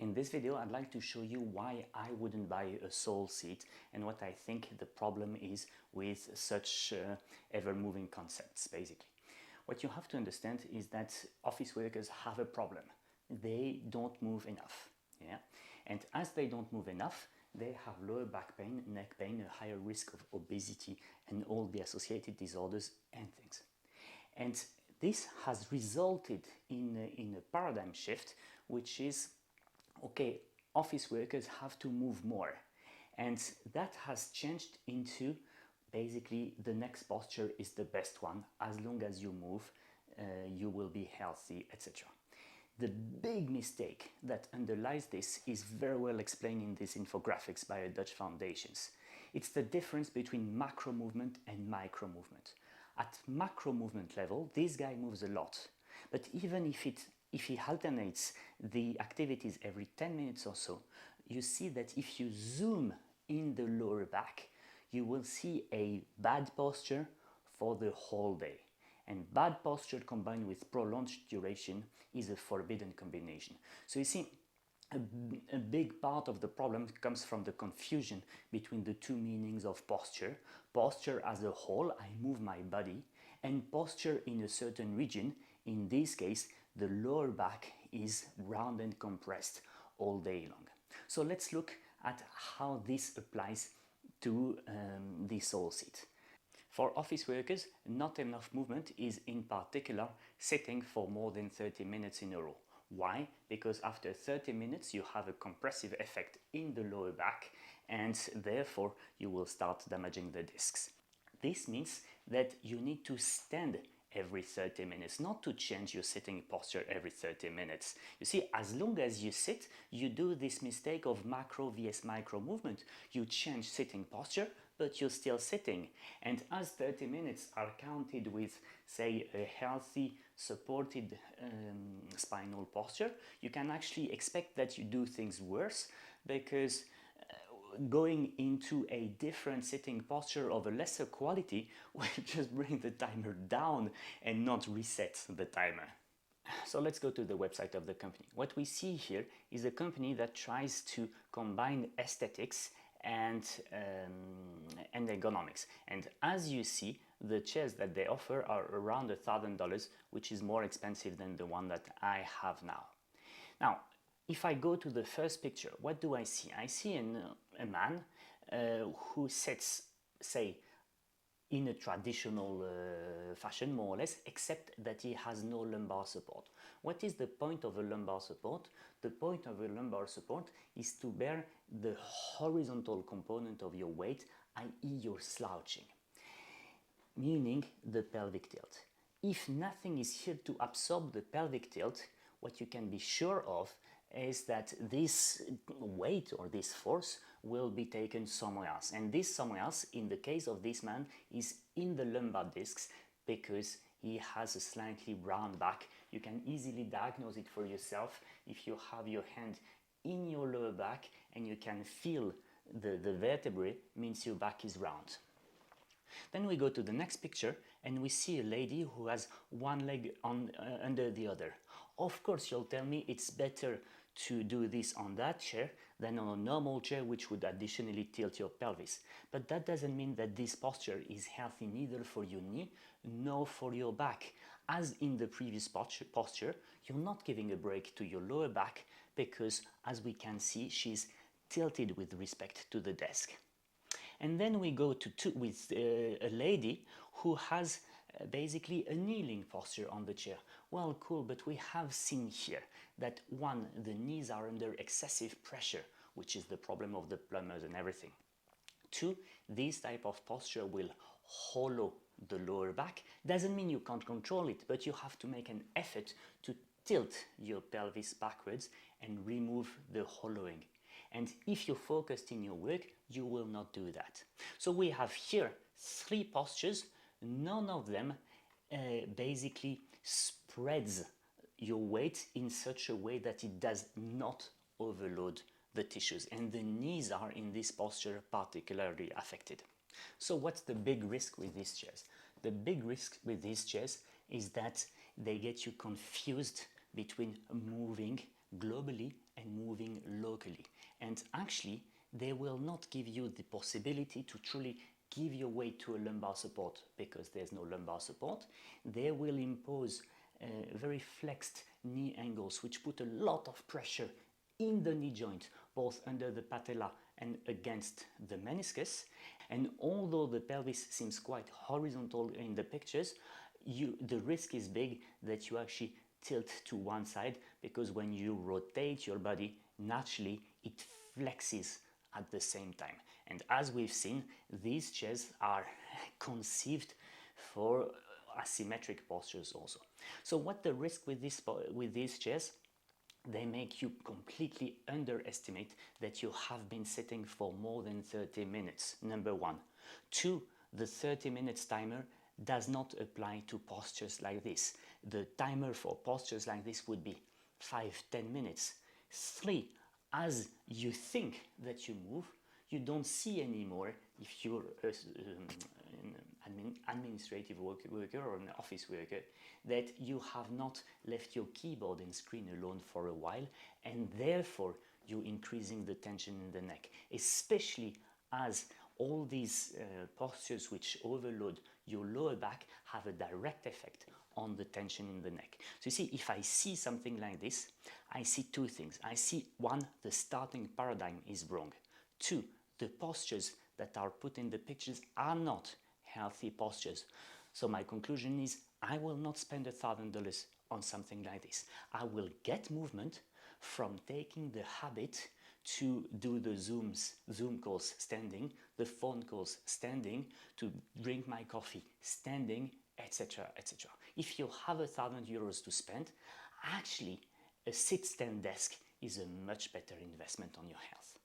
In this video, I'd like to show you why I wouldn't buy a soul seat and what I think the problem is with such ever-moving concepts, basically. What you have to understand is that office workers have a problem. They don't move enough, yeah? And as they don't move enough, they have lower back pain, neck pain, a higher risk of obesity and all the associated disorders and things. And this has resulted in a paradigm shift, which is, okay, office workers have to move more. And that has changed into basically the next posture is the best one. As long as you move, you will be healthy, etc. The big mistake that underlies this is very well explained in these infographics by Dutch foundations. It's the difference between macro movement and micro movement. At macro movement level, this guy moves a lot, but even if he alternates the activities every 10 minutes or so, you see that if you zoom in the lower back, you will see a bad posture for the whole day. And bad posture combined with prolonged duration is a forbidden combination. So you see, a big part of the problem comes from the confusion between the two meanings of posture. Posture as a whole, I move my body, and posture in a certain region, in this case, the lower back is round and compressed all day long. So let's look at how this applies to the soul seat. For office workers, not enough movement is in particular sitting for more than 30 minutes in a row. Why? Because after 30 minutes you have a compressive effect in the lower back and therefore you will start damaging the discs. This means that you need to stand every 30 minutes, not to change your sitting posture every 30 minutes. You see, as long as you sit, you do this mistake of macro vs micro movement. You change sitting posture, but you're still sitting. And as 30 minutes are counted with, say, a healthy, supported spinal posture, you can actually expect that you do things worse, because going into a different sitting posture of a lesser quality will just bring the timer down and not reset the timer. So let's go to the website of the company. What we see here is a company that tries to combine aesthetics and ergonomics. And as you see, the chairs that they offer are around $1,000, which is more expensive than the one that I have now. Now, if I go to the first picture, what do I see? I see a man who sits, say, in a traditional fashion, more or less, except that he has no lumbar support. What is the point of a lumbar support? The point of a lumbar support is to bear the horizontal component of your weight, i.e. you're slouching, meaning the pelvic tilt. If nothing is here to absorb the pelvic tilt, what you can be sure of is that this weight or this force will be taken somewhere else. And this somewhere else, in the case of this man, is in the lumbar discs, because he has a slightly round back. You can easily diagnose it for yourself if you have your hand in your lower back and you can feel the vertebrae, means your back is round. Then we go to the next picture and we see a lady who has one leg under the other. Of course, you'll tell me it's better to do this on that chair than on a normal chair, which would additionally tilt your pelvis. But that doesn't mean that this posture is healthy neither for your knee nor for your back. As in the previous posture, you're not giving a break to your lower back, because as we can see, she's tilted with respect to the desk. And then we go with a lady who has basically a kneeling posture on the chair. Well, cool, but we have seen here that one, the knees are under excessive pressure, which is the problem of the plumbers and everything. Two, this type of posture will hollow the lower back. Doesn't mean you can't control it, but you have to make an effort to tilt your pelvis backwards and remove the hollowing. And if you're focused in your work, you will not do that. So we have here three postures. None of them basically spreads your weight in such a way that it does not overload the tissues. And the knees are in this posture particularly affected. So what's the big risk with these chairs? The big risk with these chairs is that they get you confused between moving globally and moving locally. And actually, they will not give you the possibility to truly give your weight to a lumbar support because there's no lumbar support. They will impose very flexed knee angles, which put a lot of pressure in the knee joint, both under the patella and against the meniscus. And although the pelvis seems quite horizontal in the pictures, the risk is big that you actually tilt to one side, because when you rotate your body, naturally it flexes at the same time. And as we've seen, these chairs are conceived for asymmetric postures also. So what the risk with these chairs? They make you completely underestimate that you have been sitting for more than 30 minutes, number one. Two, the 30 minutes timer does not apply to postures like this. The timer for postures like this would be 5-10 minutes. Three, as you think that you move, you don't see anymore if you're an administrative worker or an office worker that you have not left your keyboard and screen alone for a while, and therefore you're increasing the tension in the neck, especially as all these postures which overload your lower back have a direct effect on the tension in the neck. So you see, if I see something like this, I see two things. I see, one, the starting paradigm is wrong. Two, the postures that are put in the pictures are not healthy postures. So my conclusion is, I will not spend $1,000 on something like this. I will get movement from taking the habit to do the Zoom calls standing, the phone calls standing, to drink my coffee standing, etc., etc. If you have €1,000 to spend, actually a sit-stand desk is a much better investment on your health.